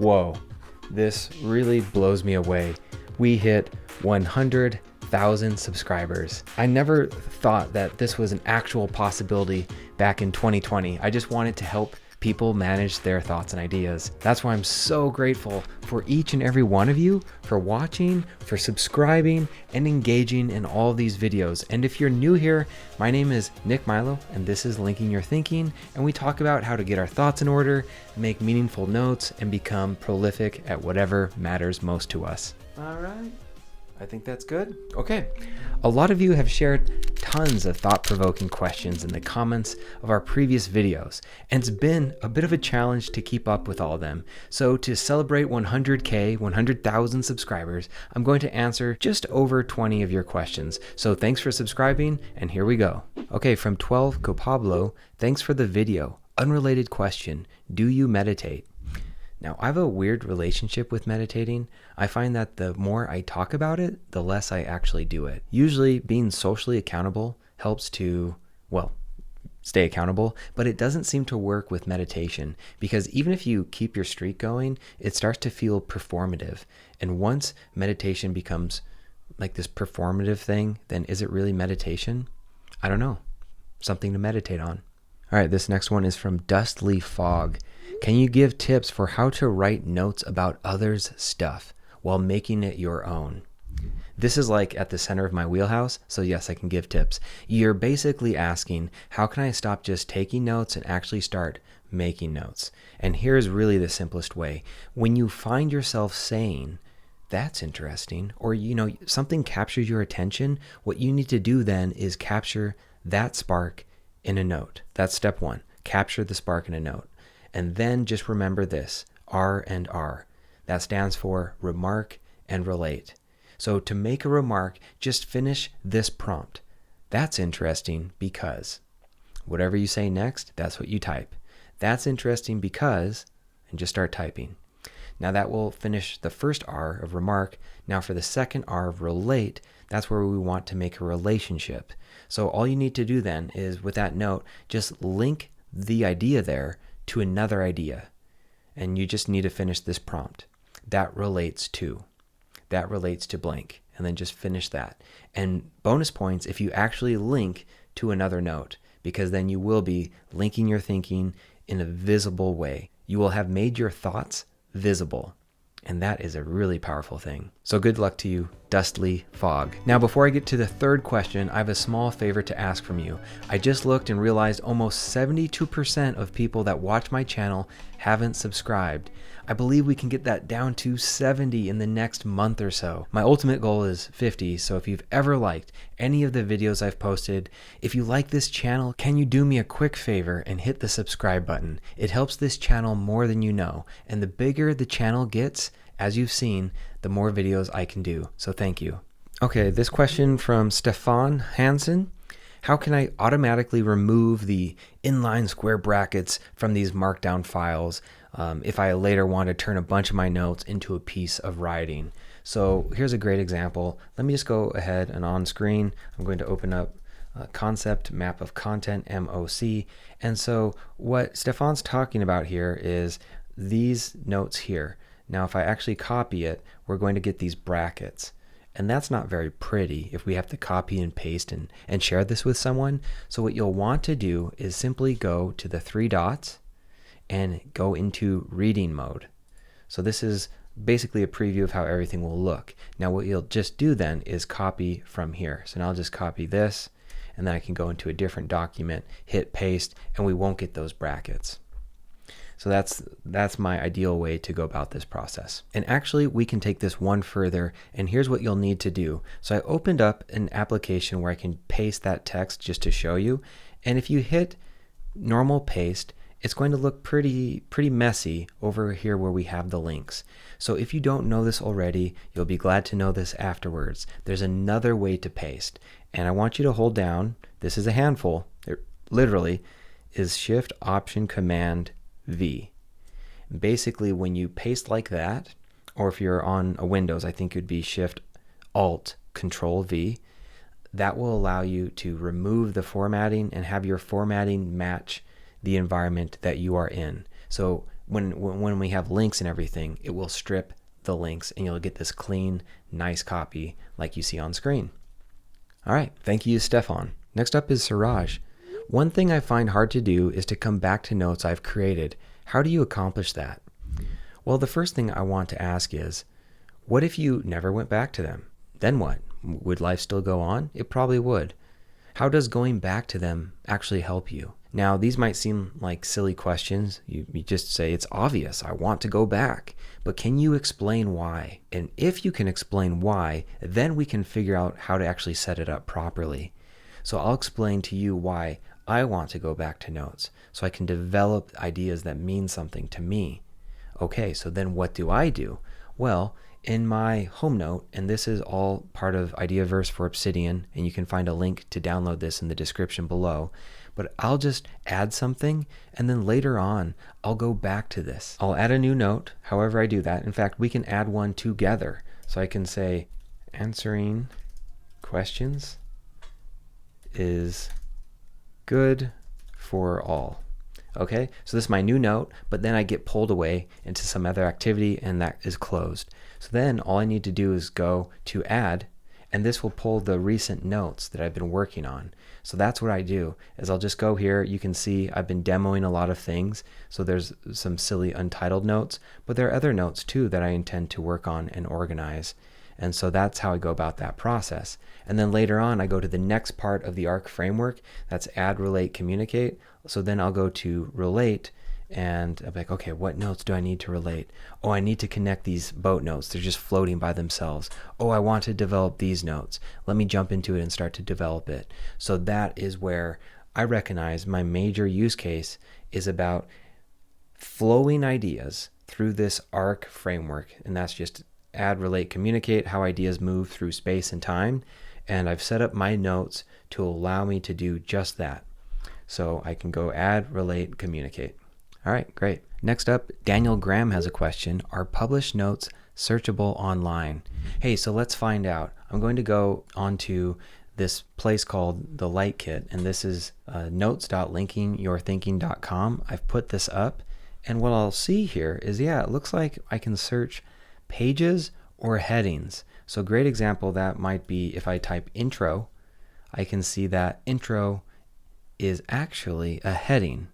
Whoa, this really blows me away. We hit 100,000 subscribers. I never thought that this was an actual possibility back in 2020. I just wanted to help people manage their thoughts and ideas. That's why I'm so grateful for each and every one of you for watching, for subscribing, and engaging in all of these videos. And if you're new here, my name is Nick Milo, and this is Linking Your Thinking, and we talk about how to get our thoughts in order, make meaningful notes, and become prolific at whatever matters most to us. All right. I think that's good. Okay. A lot of you have shared tons of thought-provoking questions in the comments of our previous videos, and it's been a bit of a challenge to keep up with all of them. So to celebrate 100,000 subscribers, I'm going to answer just over 20 of your questions. So thanks for subscribing, and here we go. Okay, from 12 Copablo, thanks for the video. Unrelated question, do you meditate? Now, I have a weird relationship with meditating. I find that the more I talk about it, the less I actually do it. Usually being socially accountable helps to, well, stay accountable, but it doesn't seem to work with meditation because even if you keep your streak going, it starts to feel performative. And once meditation becomes like this performative thing, then is it really meditation? I don't know. Something to meditate on. All right, this next one is from Dustly Fog. Can you give tips for how to write notes about others' stuff while making it your own? This is like at the center of my wheelhouse, so yes, I can give tips. You're basically asking, how can I stop just taking notes and actually start making notes? And here's really the simplest way. When you find yourself saying, that's interesting, or something captures your attention, what you need to do then is capture that spark in a note. That's step one. Capture the spark in a note. And then just remember this, R and R. That stands for remark and relate. So to make a remark, just finish this prompt. That's interesting because, whatever you say next, that's what you type. That's interesting because, and just start typing. Now that will finish the first R of remark. Now for the second R of relate, that's where we want to make a relationship. So all you need to do then is with that note, just link the idea there to another idea. And you just need to finish this prompt. That relates to blank. And then just finish that. And bonus points if you actually link to another note, because then you will be linking your thinking in a visible way. You will have made your thoughts visible. And that is a really powerful thing. So good luck to you, Dustly Fog. Now, before I get to the third question, I have a small favor to ask from you. I just looked and realized almost 72% of people that watch my channel haven't subscribed. I believe we can get that down to 70 in the next month or so. My ultimate goal is 50, so if you've ever liked any of the videos I've posted, if you like this channel, can you do me a quick favor and hit the subscribe button? It helps this channel more than you know, and the bigger the channel gets, as you've seen, the more videos I can do, so thank you. Okay, this question from Stefan Hansen. How can I automatically remove the inline square brackets from these Markdown files if I later want to turn a bunch of my notes into a piece of writing? So here's a great example. Let me just go ahead and on screen, I'm going to open up concept map of content, MOC. And so what Stefan's talking about here is these notes here. Now, if I actually copy it, we're going to get these brackets. And that's not very pretty if we have to copy and paste and share this with someone. So what you'll want to do is simply go to the three dots and go into reading mode. So this is basically a preview of how everything will look. Now what you'll just do then is copy from here. So now I'll just copy this, and then I can go into a different document, hit paste, and we won't get those brackets. So that's my ideal way to go about this process. And actually we can take this one further, and here's what you'll need to do. So I opened up an application where I can paste that text just to show you. And if you hit normal paste, it's going to look pretty messy over here where we have the links. So if you don't know this already, you'll be glad to know this afterwards. There's another way to paste. And I want you to hold down, this is a handful, it literally is Shift Option Command V. Basically, when you paste like that, or if you're on a Windows, I think it would be Shift Alt Control V, that will allow you to remove the formatting and have your formatting match the environment that you are in. So when we have links and everything, it will strip the links and you'll get this clean, nice copy like you see on screen. All right, thank you, Stefan. Next up is Siraj. One thing I find hard to do is to come back to notes I've created. How do you accomplish that? Well, the first thing I want to ask is, what if you never went back to them? Then what? Would life still go on? It probably would. How does going back to them actually help you? Now, these might seem like silly questions. You just say, it's obvious, I want to go back. But can you explain why? And if you can explain why, then we can figure out how to actually set it up properly. So I'll explain to you why I want to go back to notes, so I can develop ideas that mean something to me. Okay, so then what do I do? Well, in my home note, and this is all part of Ideaverse for Obsidian, and you can find a link to download this in the description below, but I'll just add something, and then later on, I'll go back to this. I'll add a new note, however I do that. In fact, we can add one together. So I can say, answering questions is good for all. Okay, so this is my new note, but then I get pulled away into some other activity and that is closed. So then all I need to do is go to add, and this will pull the recent notes that I've been working on. So that's what I do, is I'll just go here. You can see I've been demoing a lot of things. So there's some silly untitled notes, but there are other notes too that I intend to work on and organize. And so that's how I go about that process. And then later on, I go to the next part of the ARC framework. That's add, relate, communicate. So then I'll go to relate, and I'm like, okay, what notes do I need to relate? Oh, I need to connect these boat notes. They're just floating by themselves. Oh, I want to develop these notes. Let me jump into it and start to develop it. So that is where I recognize my major use case is about flowing ideas through this ARC framework. And that's just add, relate, communicate, how ideas move through space and time. And I've set up my notes to allow me to do just that. So I can go add, relate, communicate. All right, great. Next up, Daniel Graham has a question. Are published notes searchable online? Hey, so let's find out. I'm going to go onto this place called the Light Kit, and this is notes.linkingyourthinking.com. I've put this up, and what I'll see here is, yeah, it looks like I can search pages or headings. So a great example that might be if I type intro, I can see that intro is actually a heading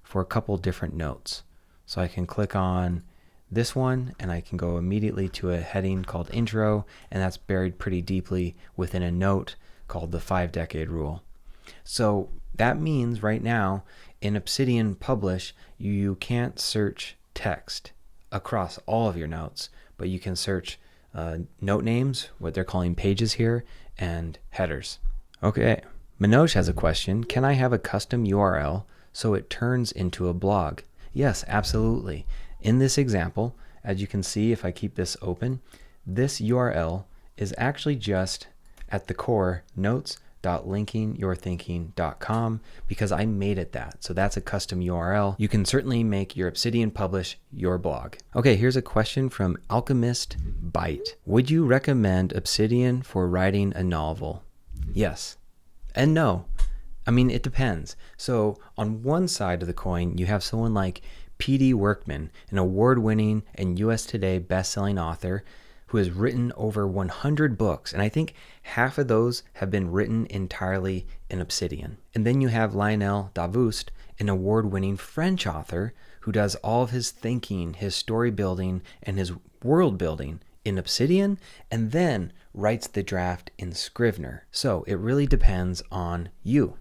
for a couple different notes. So I can click on this one and I can go immediately to a heading called intro, and that's buried pretty deeply within a note called the 5-decade rule. So that means right now in Obsidian Publish, you can't search text across all of your notes, but you can search note names, what they're calling pages here, and headers. Okay, Manoj has a question. Can I have a custom URL so it turns into a blog? Yes, absolutely. In this example, as you can see, if I keep this open, this URL is actually just at the core notes.linkingyourthinking.com because I made it that. So that's a custom URL. You can certainly make your Obsidian Publish your blog. Okay, here's a question from Alchemist Byte. Would you recommend Obsidian for writing a novel? Yes and no. I mean, it depends. So on one side of the coin, you have someone like P.D. Workman, an award-winning and US Today best-selling author who has written over 100 books. And I think half of those have been written entirely in Obsidian. And then you have Lionel Davoust, an award-winning French author who does all of his thinking, his story building, and his world building in Obsidian, and then writes the draft in Scrivener. So it really depends on you.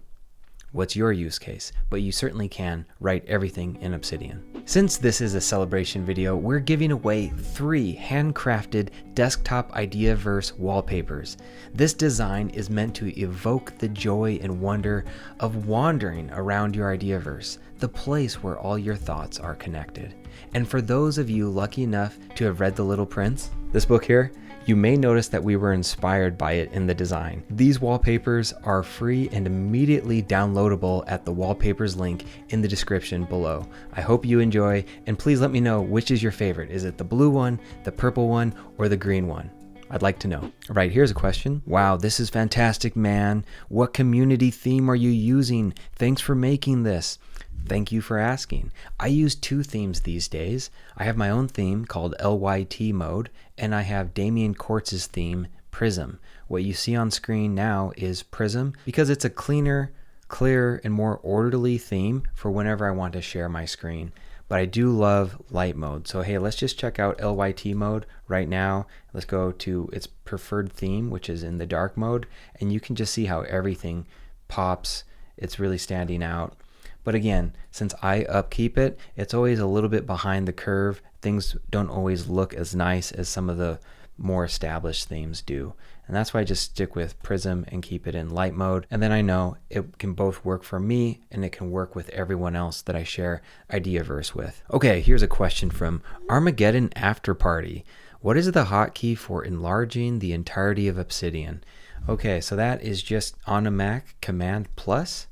What's your use case? But you certainly can write everything in Obsidian. Since this is a celebration video, we're giving away 3 handcrafted desktop Ideaverse wallpapers. This design is meant to evoke the joy and wonder of wandering around your Ideaverse, the place where all your thoughts are connected. And for those of you lucky enough to have read The Little Prince, this book here, you may notice that we were inspired by it in the design. These wallpapers are free and immediately downloadable at the wallpapers link in the description below. I hope you enjoy, and please let me know which is your favorite. Is it the blue one, the purple one, or the green one? I'd like to know. All right, here's a question. Wow, this is fantastic, man. What community theme are you using? Thanks for making this. Thank you for asking. I use two themes these days. I have my own theme called LYT mode, and I have Damian Quartz's theme, Prism. What you see on screen now is Prism because it's a cleaner, clearer, and more orderly theme for whenever I want to share my screen. But I do love light mode. So hey, let's just check out LYT mode right now. Let's go to its preferred theme, which is in the dark mode, and you can just see how everything pops. It's really standing out. But again, since I upkeep it, it's always a little bit behind the curve. Things don't always look as nice as some of the more established themes do. And that's why I just stick with Prism and keep it in light mode. And then I know it can both work for me and it can work with everyone else that I share Ideaverse with. Okay, here's a question from Armageddon After Party. What is the hotkey for enlarging the entirety of Obsidian? Okay, so that is just on a Mac, Command plus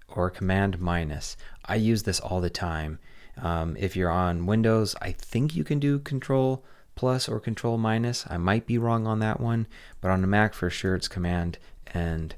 or Command minus. I use this all the time. If you're on Windows, I think you can do Control plus or Control minus. I might be wrong on that one, but on the Mac for sure it's Command and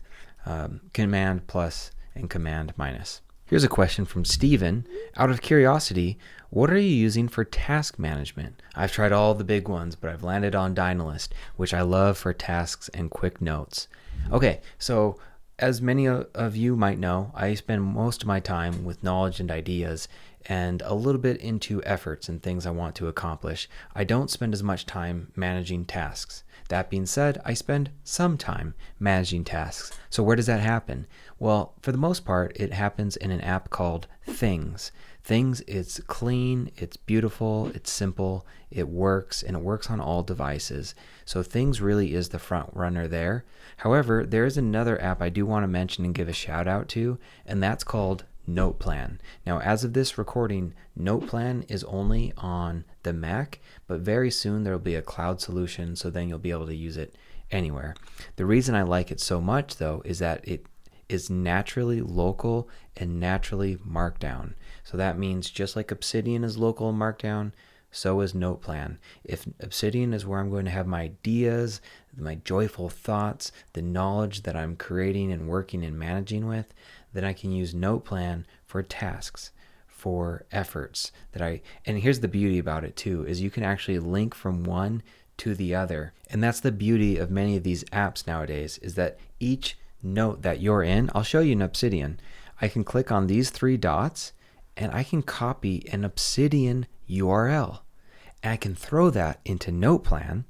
Command plus and Command minus. Here's a question from Steven. Out of curiosity, what are you using for task management? I've tried all the big ones, but I've landed on Dynalist, which I love for tasks and quick notes. Okay, so as many of you might know, I spend most of my time with knowledge and ideas and a little bit into efforts and things I want to accomplish. I don't spend as much time managing tasks. That being said, I spend some time managing tasks. So where does that happen? Well, for the most part, it happens in an app called Things. Things, it's clean, it's beautiful, it's simple, it works, and it works on all devices. So Things really is the front runner there. However, there is another app I do want to mention and give a shout out to, and that's called NotePlan. Now, as of this recording, NotePlan is only on the Mac, but very soon there will be a cloud solution, so then you'll be able to use it anywhere. The reason I like it so much, though, is that it is naturally local and naturally Markdown. So that means just like Obsidian is local and Markdown, so is NotePlan. If Obsidian is where I'm going to have my ideas, my joyful thoughts, the knowledge that I'm creating and working and managing with, then I can use NotePlan for tasks, for efforts and here's the beauty about it too, is you can actually link from one to the other. And that's the beauty of many of these apps nowadays, is that each note that you're in, I'll show you in Obsidian, I can click on these three dots and I can copy an Obsidian URL and I can throw that into NotePlan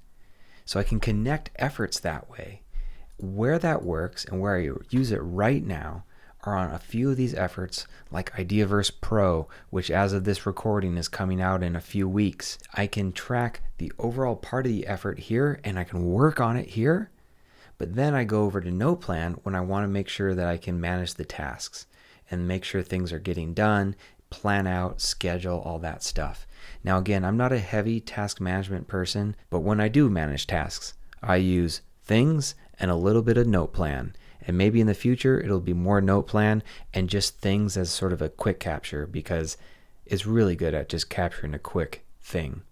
so I can connect efforts that way. Where that works and where I use it right now are on a few of these efforts like Ideaverse Pro, which as of this recording is coming out in a few weeks. I can track the overall part of the effort here and I can work on it here, but then I go over to NotePlan when I want to make sure that I can manage the tasks and make sure things are getting done, plan out, schedule, all that stuff. Now again, I'm not a heavy task management person, but when I do manage tasks, I use Things and a little bit of NotePlan. And maybe in the future, it'll be more NotePlan and just Things as sort of a quick capture, because it's really good at just capturing a quick thing.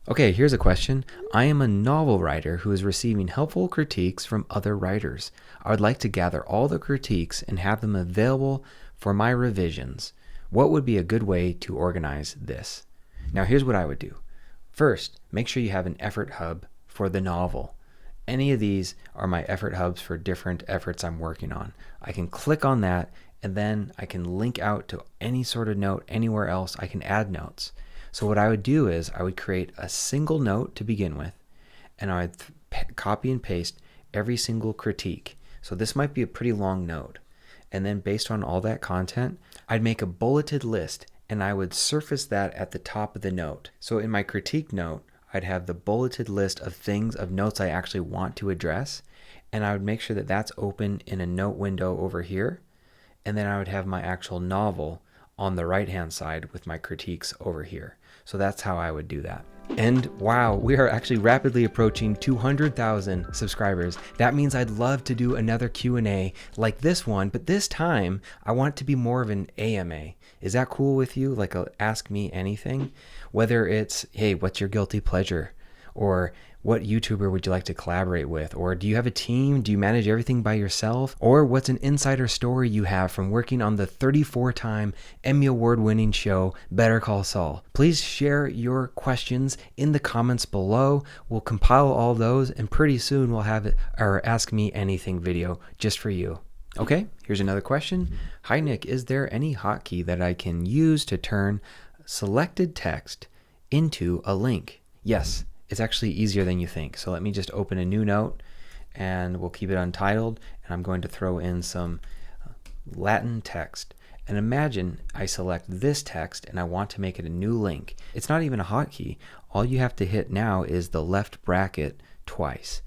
Okay, here's a question. I am a novel writer who is receiving helpful critiques from other writers. I would like to gather all the critiques and have them available for my revisions. What would be a good way to organize this? Now, here's what I would do. First, make sure you have an effort hub for the novel. Any of these are my effort hubs for different efforts I'm working on. I can click on that and then I can link out to any sort of note anywhere else. I can add notes. So what I would do is I would create a single note to begin with, and I would copy and paste every single critique. So this might be a pretty long note. And then based on all that content, I'd make a bulleted list and I would surface that at the top of the note. So in my critique note, I'd have the bulleted list of notes I actually want to address, and I would make sure that that's open in a note window over here, and then I would have my actual novel on the right hand side with my critiques over here. So that's how I would do that. And wow, we are actually rapidly approaching 200,000 subscribers. That means I'd love to do another Q&A like this one, but this time I want it to be more of an AMA. Is that cool with you? Like a Ask Me Anything? Whether it's, hey, what's your guilty pleasure? Or what YouTuber would you like to collaborate with? Or do you have a team? Do you manage everything by yourself? Or what's an insider story you have from working on the 34-time Emmy Award winning show, Better Call Saul? Please share your questions in the comments below. We'll compile all those, and pretty soon we'll have our Ask Me Anything video just for you. Okay, here's another question. Hi Nick, is there any hotkey that I can use to turn selected text into a link? Yes. It's actually easier than you think. So let me just open a new note, and we'll keep it untitled, and I'm going to throw in some Latin text. And imagine I select this text and I want to make it a new link. It's not even a hotkey. All you have to hit now is the left bracket twice.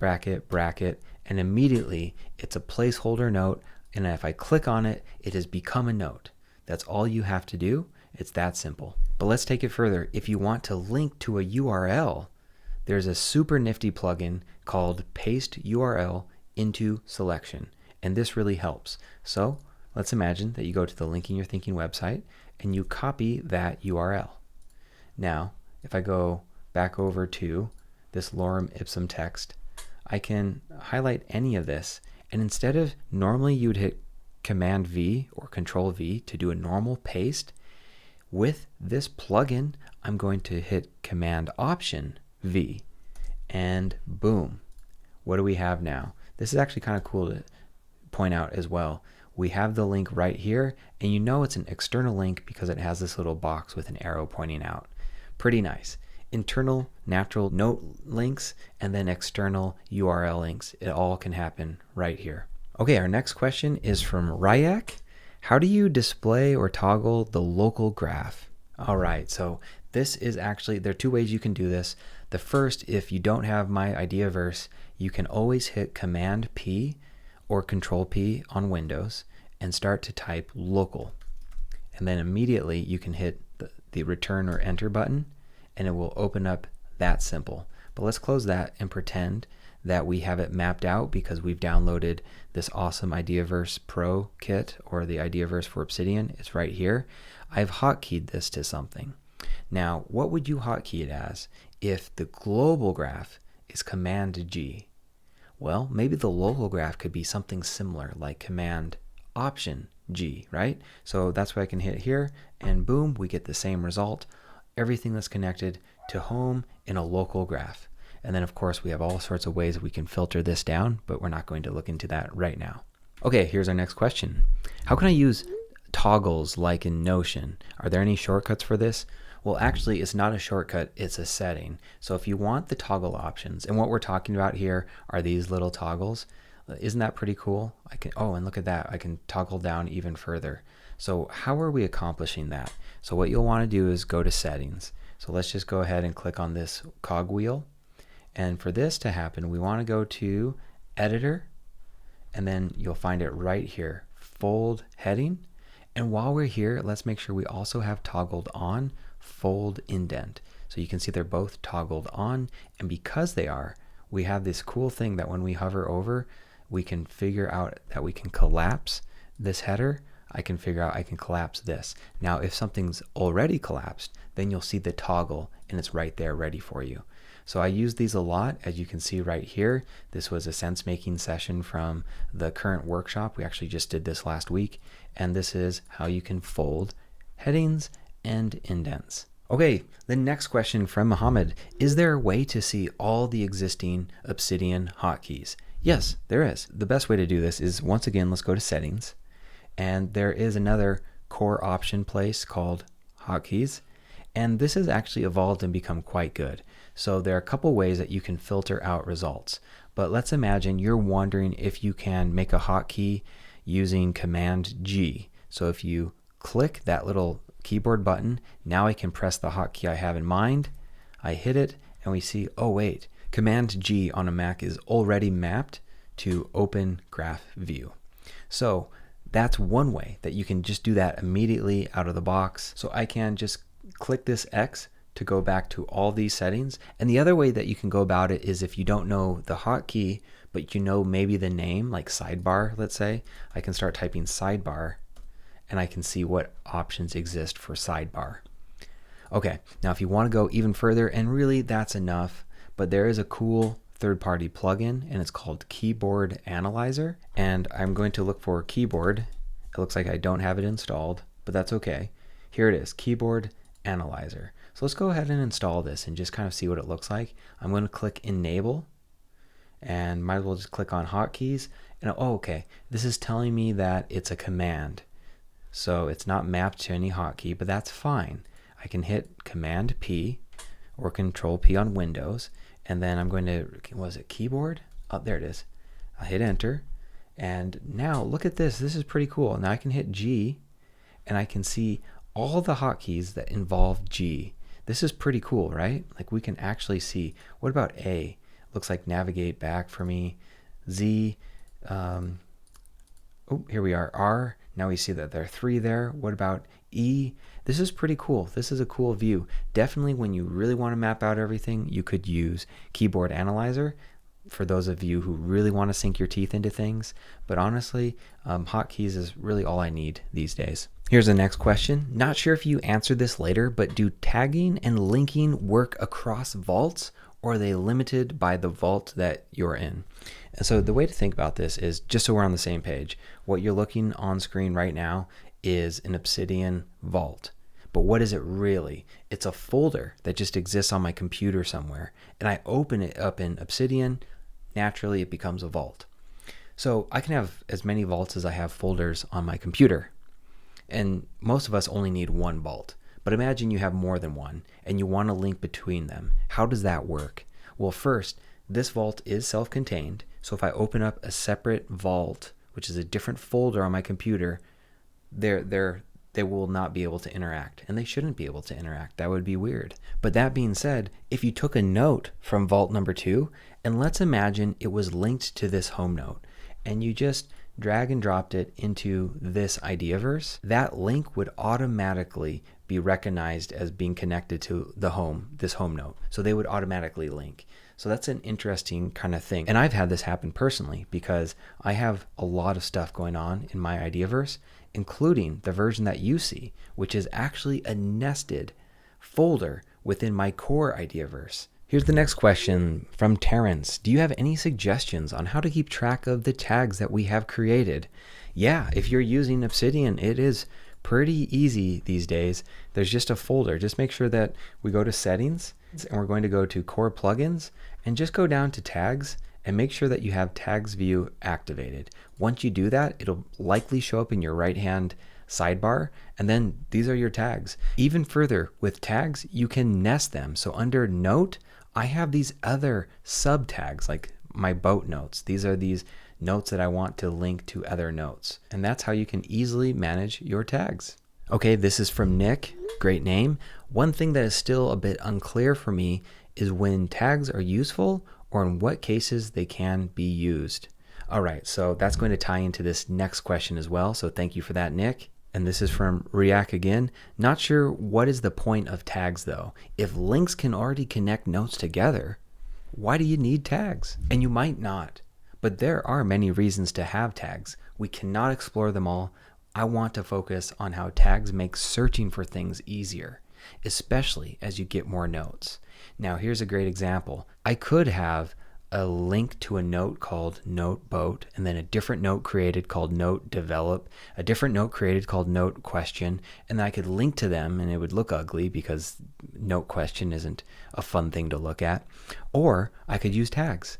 Bracket, bracket, and immediately it's a placeholder note, and if I click on it, it has become a note. That's all you have to do. It's that simple. But let's take it further. If you want to link to a URL, there's a super nifty plugin called Paste URL into Selection, and this really helps. So let's imagine that you go to the Linking Your Thinking website and you copy that URL. Now, if I go back over to this lorem ipsum text, I can highlight any of this, and instead of normally you would hit Command V or Control V to do a normal paste, with this plugin, I'm going to hit Command Option V, and boom. What do we have now? This is actually kind of cool to point out as well. We have the link right here, and you know it's an external link because it has this little box with an arrow pointing out. Pretty nice. Internal natural note links and then external URL links. It all can happen right here. Okay, our next question is from Ryak. How do you display or toggle the local graph? All right, so this is actually, there are two ways you can do this. The first, if you don't have my Ideaverse, you can always hit Command P or Control P on Windows and start to type local. And then immediately you can hit the return or enter button, and it will open up that simple. But let's close that and pretend that we have it mapped out because we've downloaded this awesome Ideaverse Pro kit, or the Ideaverse for Obsidian. It's right here. I've hotkeyed this to something. Now, what would you hotkey it as if the global graph is Command G? Well, maybe the local graph could be something similar, like Command Option G, right? So that's what I can hit here, and boom, we get the same result. Everything that's connected to home in a local graph. And then of course we have all sorts of ways we can filter this down, but we're not going to look into that right now. Okay, here's our next question. How can I use toggles like in Notion? Are there any shortcuts for this? Well, actually it's not a shortcut, it's a setting. So if you want the toggle options, and what we're talking about here are these little toggles. Isn't that pretty cool? Oh, and look at that, I can toggle down even further. So how are we accomplishing that? So what you'll want to do is go to settings. So let's just go ahead and click on this cogwheel. And for this to happen, we want to go to Editor, and then you'll find it right here, Fold Heading. And while we're here, let's make sure we also have toggled on Fold Indent. So you can see they're both toggled on, and because they are, we have this cool thing that when we hover over, we can figure out that we can collapse this header. I can figure out I can collapse this. Now, if something's already collapsed, then you'll see the toggle, and it's right there ready for you. So I use these a lot, as you can see right here. This was a sense-making session from the current workshop. We actually just did this last week, and this is how you can fold headings and indents. Okay, the next question from Mohammed. Is there a way to see all the existing Obsidian hotkeys? Yes, there is. The best way to do this is, once again, let's go to settings, and there is another core option place called hotkeys. And this has actually evolved and become quite good. So there are a couple ways that you can filter out results. But let's imagine you're wondering if you can make a hotkey using Command G. So if you click that little keyboard button, now I can press the hotkey I have in mind. I hit it, and we see, oh wait, Command G on a Mac is already mapped to Open Graph View. So that's one way that you can just do that immediately out of the box. So I can just click this X to go back to all these settings. And the other way that you can go about it is if you don't know the hotkey, but you know maybe the name, like sidebar, let's say, I can start typing sidebar, and I can see what options exist for sidebar. Okay, now if you want to go even further, and really that's enough, but there is a cool third-party plugin and it's called Keyboard Analyzer, and I'm going to look for keyboard. It looks like I don't have it installed, but that's okay. Here it is, Keyboard Analyzer. So let's go ahead and install this and just kind of see what it looks like. I'm going to click Enable, and might as well just click on Hotkeys. And oh, okay, this is telling me that it's a command, so it's not mapped to any hotkey, but that's fine. I can hit Command P or Control P on Windows, and then I'm going to, was it keyboard? Oh, there it is. I'll hit Enter, and now look at this. This is pretty cool. Now I can hit G, and I can see all the hotkeys that involve G. This is pretty cool, right? Like we can actually see. What about A? Looks like navigate back for me. Z, oh, here we are. R, now we see that there are 3 there. What about E? This is pretty cool. This is a cool view. Definitely when you really want to map out everything, you could use Keyboard Analyzer for those of you who really want to sink your teeth into things. But honestly, hotkeys is really all I need these days. Here's the next question. Not sure if you answered this later, but do tagging and linking work across vaults, or are they limited by the vault that you're in? And so the way to think about this is, just so we're on the same page, what you're looking on screen right now is an Obsidian vault. But what is it really? It's a folder that just exists on my computer somewhere, and I open it up in Obsidian. Naturally, it becomes a vault. So I can have as many vaults as I have folders on my computer. And most of us only need one vault. But imagine you have more than one and you want to link between them. How does that work? Well, first, this vault is self-contained. So if I open up a separate vault, which is a different folder on my computer, they will not be able to interact, and they shouldn't be able to interact. That would be weird. But that being said, if you took a note from vault number 2, and let's imagine it was linked to this home note, and you just drag and dropped it into this Ideaverse, that link would automatically be recognized as being connected to this home note. So they would automatically link. So that's an interesting kind of thing. And I've had this happen personally because I have a lot of stuff going on in my Ideaverse, including the version that you see, which is actually a nested folder within my core Ideaverse. Here's the next question from Terrence. Do you have any suggestions on how to keep track of the tags that we have created? Yeah, if you're using Obsidian, it is pretty easy these days. There's just a folder. Just make sure that we go to settings, and we're going to go to core plugins, and just go down to tags and make sure that you have tags view activated. Once you do that, it'll likely show up in your right hand sidebar, and then these are your tags. Even further, with tags, you can nest them. So under note, I have these other sub tags like my boat notes. These are these notes that I want to link to other notes. And that's how you can easily manage your tags. Okay, this is from Nick. Great name. One thing that is still a bit unclear for me is when tags are useful or in what cases they can be used. All right, so that's going to tie into this next question as well. So thank you for that, Nick. And this is from React again. Not sure what is the point of tags though. If links can already connect notes together, why do you need tags? And you might not, but there are many reasons to have tags. We cannot explore them all. I want to focus on how tags make searching for things easier, especially as you get more notes. Now here's a great example. I could have a link to a note called note boat, and then a different note created called note develop, a different note created called note question, and then I could link to them and it would look ugly because note question isn't a fun thing to look at. Or I could use tags.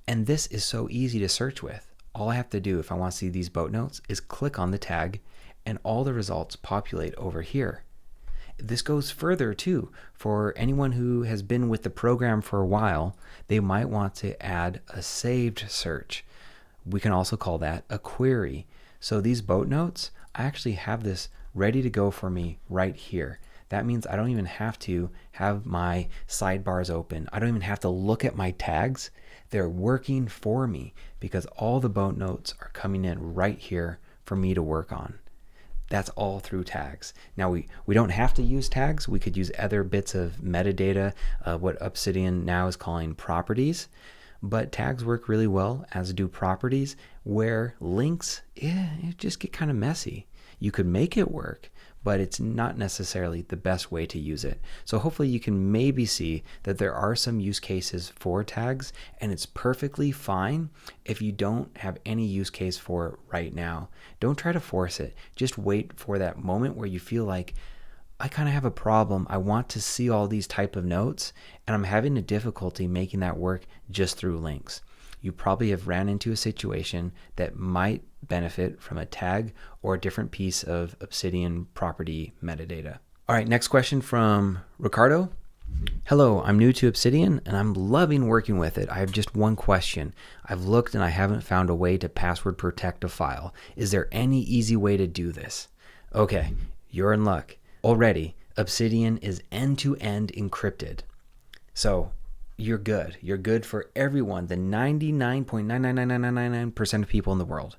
And this is so easy to search with. All I have to do if I want to see these boat notes is click on the tag and all the results populate over here. This goes further too. For anyone who has been with the program for a while, they might want to add a saved search. We can also call that a query. So these boat notes, I actually have this ready to go for me right here. That means I don't even have to have my sidebars open. I don't even have to look at my tags. They're working for me because all the boat notes are coming in right here for me to work on. That's all through tags. Now we don't have to use tags. We could use other bits of metadata, what Obsidian now is calling properties. But tags work really well, as do properties, where links, it just get kind of messy. You could make it work, but it's not necessarily the best way to use it. So hopefully you can maybe see that there are some use cases for tags, and it's perfectly fine if you don't have any use case for it right now. Don't try to force it. Just wait for that moment where you feel like, I kind of have a problem. I want to see all these type of notes, and I'm having a difficulty making that work just through links. You probably have ran into a situation that might benefit from a tag or a different piece of Obsidian property metadata. All right, next question from Ricardo. Hello, I'm new to Obsidian and I'm loving working with it. I have just one question. I've looked and I haven't found a way to password protect a file. Is there any easy way to do this? Okay, you're in luck. Already, Obsidian is end-to-end encrypted. So you're good. You're good for everyone, the 99.99999% of people in the world.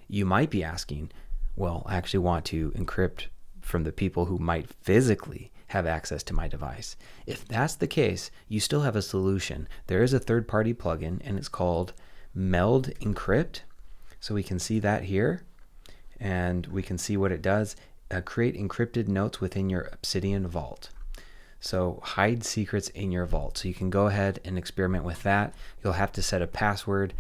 You might be asking, well, I actually want to encrypt from the people who might physically have access to my device. If that's the case, you still have a solution. There is a third-party plugin, and it's called Meld Encrypt. So we can see that here, and we can see what it does. Create encrypted notes within your Obsidian vault. So hide secrets in your vault. So you can go ahead and experiment with that. You'll have to set a password.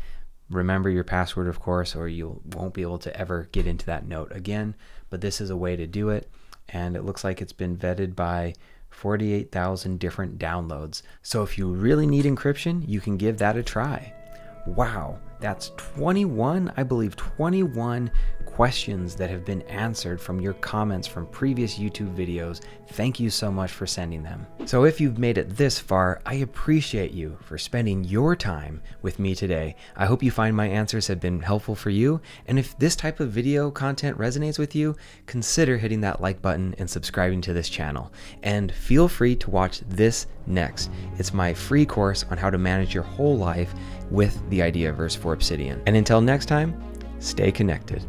Remember your password, of course, or you won't be able to ever get into that note again. But this is a way to do it. And it looks like it's been vetted by 48,000 different downloads. So if you really need encryption, you can give that a try. Wow, that's 21 questions that have been answered from your comments from previous YouTube videos. Thank you so much for sending them. So if you've made it this far, I appreciate you for spending your time with me today. I hope you find my answers have been helpful for you. And if this type of video content resonates with you, consider hitting that like button and subscribing to this channel. And feel free to watch this next. It's my free course on how to manage your whole life with the Ideaverse for Obsidian. And until next time, stay connected.